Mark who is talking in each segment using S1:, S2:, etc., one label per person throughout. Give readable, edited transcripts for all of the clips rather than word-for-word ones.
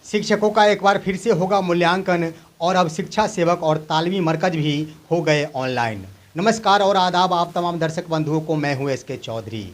S1: शिक्षकों का एक बार फिर से होगा मूल्यांकन और अब शिक्षा सेवक और तालीमी मरकज भी हो गए ऑनलाइन। नमस्कार और आदाब आप तमाम दर्शक बंधुओं को, मैं हूं एसके चौधरी।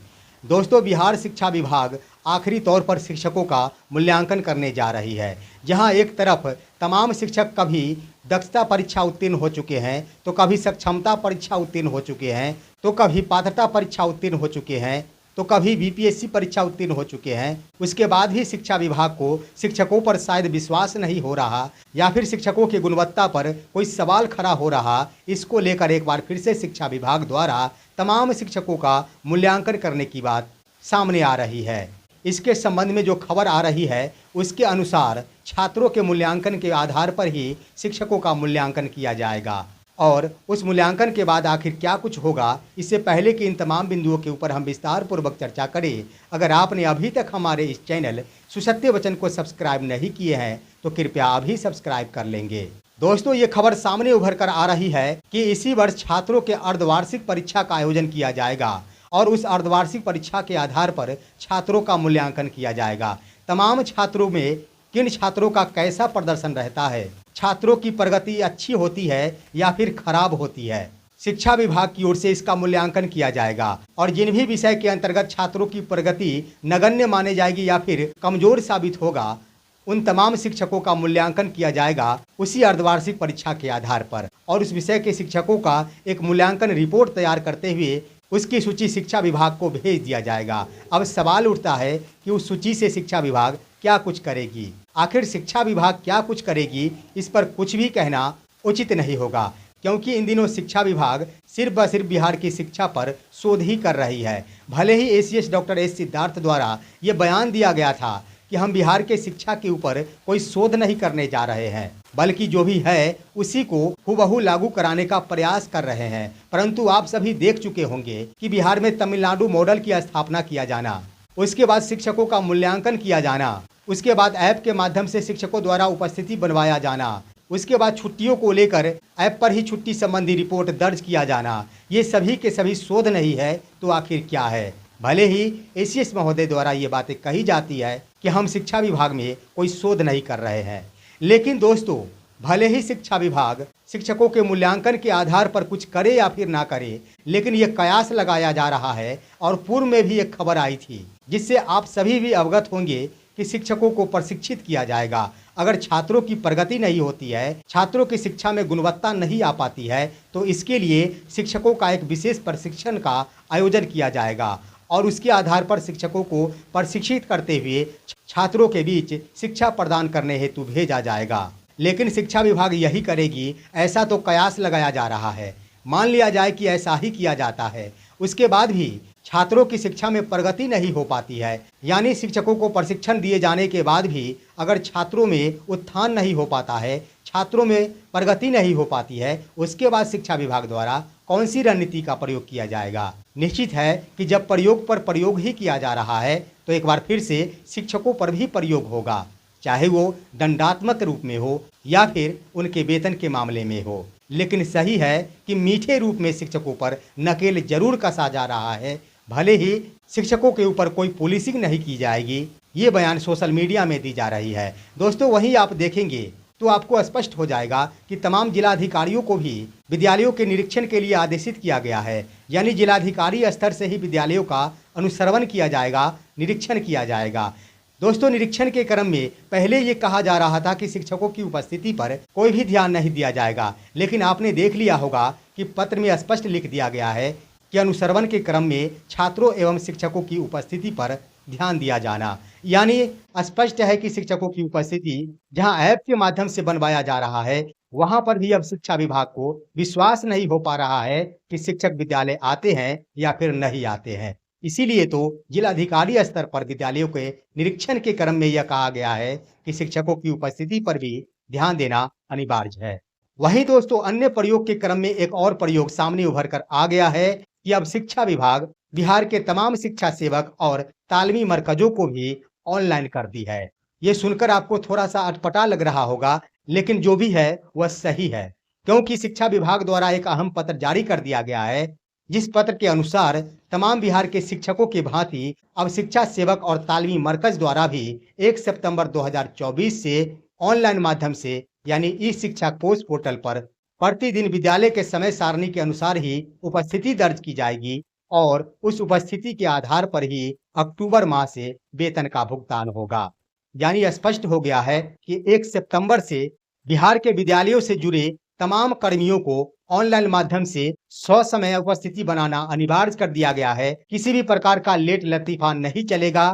S1: दोस्तों, बिहार शिक्षा विभाग आखिरी तौर पर शिक्षकों का मूल्यांकन करने जा रही है, जहां एक तरफ तमाम शिक्षक कभी दक्षता परीक्षा उत्तीर्ण हो चुके हैं, तो कभी सक्षमता परीक्षा उत्तीर्ण हो चुके हैं, तो कभी पात्रता परीक्षा उत्तीर्ण हो चुके हैं, तो कभी बीपीएससी परीक्षा उत्तीर्ण हो चुके हैं। उसके बाद भी शिक्षा विभाग को शिक्षकों पर शायद विश्वास नहीं हो रहा या फिर शिक्षकों की गुणवत्ता पर कोई सवाल खड़ा हो रहा। इसको लेकर एक बार फिर से शिक्षा विभाग द्वारा तमाम शिक्षकों का मूल्यांकन करने की बात सामने आ रही है। इसके संबंध में जो खबर आ रही है उसके अनुसार छात्रों के मूल्यांकन के आधार पर ही शिक्षकों का मूल्यांकन किया जाएगा और उस मूल्यांकन के बाद आखिर क्या कुछ होगा, इससे पहले कि इन तमाम बिंदुओं के ऊपर हम विस्तार पूर्वक चर्चा करें, अगर आपने अभी तक हमारे इस चैनल सुसत्य वचन को सब्सक्राइब नहीं किए हैं तो कृपया अभी सब्सक्राइब कर लेंगे। दोस्तों, ये खबर सामने उभर कर आ रही है कि इसी वर्ष छात्रों के अर्धवार्षिक परीक्षा का आयोजन किया जाएगा और उस अर्धवार्षिक परीक्षा के आधार पर छात्रों का मूल्यांकन किया जाएगा। तमाम छात्रों में किन छात्रों का कैसा प्रदर्शन रहता है, छात्रों की प्रगति अच्छी होती है या फिर खराब होती है, शिक्षा विभाग की ओर से इसका मूल्यांकन किया जाएगा और जिन भी विषय के अंतर्गत छात्रों की प्रगति नगण्य माने जाएगी या फिर कमजोर साबित होगा, उन तमाम शिक्षकों का मूल्यांकन किया जाएगा उसी अर्धवार्षिक परीक्षा के आधार पर और उस विषय के शिक्षकों का एक मूल्यांकन रिपोर्ट तैयार करते हुए उसकी सूची शिक्षा विभाग को भेज दिया जाएगा। अब सवाल उठता है कि उस सूची से शिक्षा विभाग क्या कुछ करेगी। आखिर शिक्षा विभाग क्या कुछ करेगी, इस पर कुछ भी कहना उचित नहीं होगा, क्योंकि इन दिनों शिक्षा विभाग सिर्फ व सिर्फ बिहार की शिक्षा पर शोध ही कर रही है। भले ही एसीएस डॉक्टर एस सिद्धार्थ द्वारा ये बयान दिया गया था कि हम बिहार के शिक्षा के ऊपर कोई शोध नहीं करने जा रहे हैं, बल्कि जो भी है उसी को हूबहू लागू कराने का प्रयास कर रहे हैं। परंतु आप सभी देख चुके होंगे कि बिहार में तमिलनाडु मॉडल की स्थापना किया जाना, उसके बाद शिक्षकों का मूल्यांकन किया जाना, उसके बाद ऐप के माध्यम से शिक्षकों द्वारा उपस्थिति बनवाया जाना, उसके बाद छुट्टियों को लेकर ऐप पर ही छुट्टी संबंधी रिपोर्ट दर्ज किया जाना, ये सभी के सभी शोध नहीं है तो आखिर क्या है। भले ही एसीएस महोदय द्वारा ये बातें कही जाती है कि हम शिक्षा विभाग में कोई शोध नहीं कर रहे हैं, लेकिन दोस्तों, भले ही शिक्षा विभाग शिक्षकों के मूल्यांकन के आधार पर कुछ करे या फिर ना करे, लेकिन ये कयास लगाया जा रहा है और पूर्व में भी एक खबर आई थी जिससे आप सभी भी अवगत होंगे कि शिक्षकों को प्रशिक्षित किया जाएगा। अगर छात्रों की प्रगति नहीं होती है, छात्रों की शिक्षा में गुणवत्ता नहीं आ पाती है, तो इसके लिए शिक्षकों का एक विशेष प्रशिक्षण का आयोजन किया जाएगा और उसके आधार पर शिक्षकों को प्रशिक्षित करते हुए छात्रों के बीच शिक्षा प्रदान करने हेतु भेजा जाएगा। लेकिन शिक्षा विभाग यही करेगी ऐसा तो कयास लगाया जा रहा है। मान लिया जाए कि ऐसा ही किया जाता है, उसके बाद भी छात्रों की शिक्षा में प्रगति नहीं हो पाती है, यानी शिक्षकों को प्रशिक्षण दिए जाने के बाद भी अगर छात्रों में उत्थान नहीं हो पाता है, छात्रों में प्रगति नहीं हो पाती है, उसके बाद शिक्षा विभाग द्वारा कौन सी रणनीति का प्रयोग किया जाएगा। निश्चित है कि जब प्रयोग पर प्रयोग ही किया जा रहा है तो एक बार फिर से शिक्षकों पर भी प्रयोग होगा, चाहे वो दंडात्मक रूप में हो या फिर उनके वेतन के मामले में हो। लेकिन सही है कि मीठे रूप में शिक्षकों पर नकेल जरूर कसा जा रहा है। भले ही शिक्षकों के ऊपर कोई पॉलिसिंग नहीं की जाएगी, ये बयान सोशल मीडिया में दी जा रही है। दोस्तों, वहीं आप देखेंगे तो आपको स्पष्ट हो जाएगा कि तमाम जिलाधिकारियों को भी विद्यालयों के निरीक्षण के लिए आदेशित किया गया है, यानी जिलाधिकारी स्तर से ही विद्यालयों का अनुश्रवण किया जाएगा, निरीक्षण किया जाएगा। दोस्तों, निरीक्षण के क्रम में पहले ये कहा जा रहा था कि शिक्षकों की उपस्थिति पर कोई भी ध्यान नहीं दिया जाएगा, लेकिन आपने देख लिया होगा कि पत्र में स्पष्ट लिख दिया गया है कि अनुश्रवण के क्रम में छात्रों एवं शिक्षकों की उपस्थिति पर ध्यान दिया जाना, यानी स्पष्ट है कि शिक्षकों की उपस्थिति जहां ऐप के माध्यम से बनवाया जा रहा है, वहां पर भी अब शिक्षा विभाग को विश्वास नहीं हो पा रहा है कि शिक्षक विद्यालय आते हैं या फिर नहीं आते हैं। इसीलिए तो जिलाधिकारी स्तर पर विद्यालयों के निरीक्षण के क्रम में यह कहा गया है कि शिक्षकों की उपस्थिति पर भी ध्यान देना अनिवार्य है। वहीं दोस्तों, अन्य प्रयोग के क्रम में एक और प्रयोग सामने उभर कर आ गया है कि अब शिक्षा विभाग बिहार के तमाम शिक्षा सेवक और तालीमी मरकजों को भी ऑनलाइन कर दी है। ये सुनकर आपको थोड़ा सा अटपटा लग रहा होगा, लेकिन जो भी है वह सही है, क्योंकि शिक्षा विभाग द्वारा एक अहम पत्र जारी कर दिया गया है जिस पत्र के अनुसार तमाम बिहार के शिक्षकों की भांति अब शिक्षा सेवक और तालीमी मरकज द्वारा भी 1 सितंबर 2024 से ऑनलाइन माध्यम से यानी ई शिक्षा कोष पोर्टल पर प्रतिदिन विद्यालय के समय सारणी के अनुसार ही उपस्थिति दर्ज की जाएगी और उस उपस्थिति के आधार पर ही अक्टूबर माह से वेतन का भुगतान होगा। यानी स्पष्ट हो गया है कि 1 सितंबर से बिहार के विद्यालयों से जुड़े तमाम कर्मियों को ऑनलाइन माध्यम से ससमय उपस्थिति बनाना अनिवार्य कर दिया गया है। किसी भी प्रकार का लेट लतीफा नहीं चलेगा।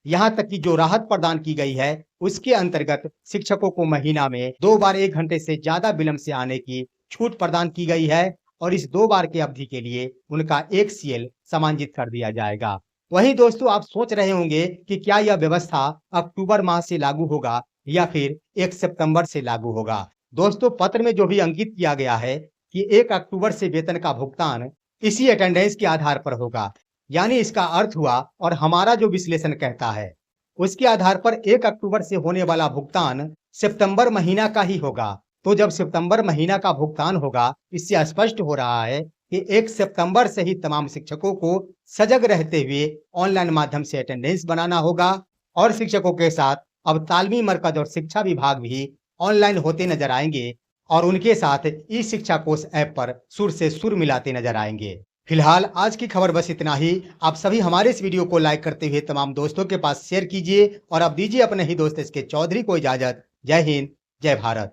S1: यहाँ तक कि जो राहत प्रदान की गई है उसके अंतर्गत शिक्षकों को महीना में 2 बार 1 घंटे से ज्यादा विलंब से आने की छूट प्रदान की गई है और इस 2 बार की अवधि के लिए उनका 1 CL समांजित कर दिया जाएगा। वहीं दोस्तों आप सोच रहे होंगे कि क्या यह व्यवस्था अक्टूबर माह से लागू होगा या फिर 1 सितंबर से लागू होगा। दोस्तों पत्र में जो भी अंकित किया गया है कि 1 अक्टूबर से वेतन का भुगतान इसी अटेंडेंस के आधार पर होगा। यानी इसका अर्थ हुआ और हमारा जो विश्लेषण कहता है उसके आधार पर 1 अक्टूबर से होने वाला भुगतान सितंबर महीना का ही होगा। तो जब सितंबर महीना का भुगतान होगा इससे स्पष्ट हो रहा है कि 1 सितंबर से ही तमाम शिक्षकों को सजग रहते हुए ऑनलाइन माध्यम से अटेंडेंस बनाना होगा और शिक्षकों के साथ अब तालीमी मरकज और शिक्षा विभाग भी ऑनलाइन होते नजर आएंगे और उनके साथ ई शिक्षा कोष ऐप पर सुर से सुर मिलाते नजर आएंगे। फिलहाल आज की खबर बस इतना ही। आप सभी हमारे इस वीडियो को लाइक करते हुए तमाम दोस्तों के पास शेयर कीजिए और अब दीजिए अपने ही दोस्त SK चौधरी को इजाजत। जय हिंद, जय भारत।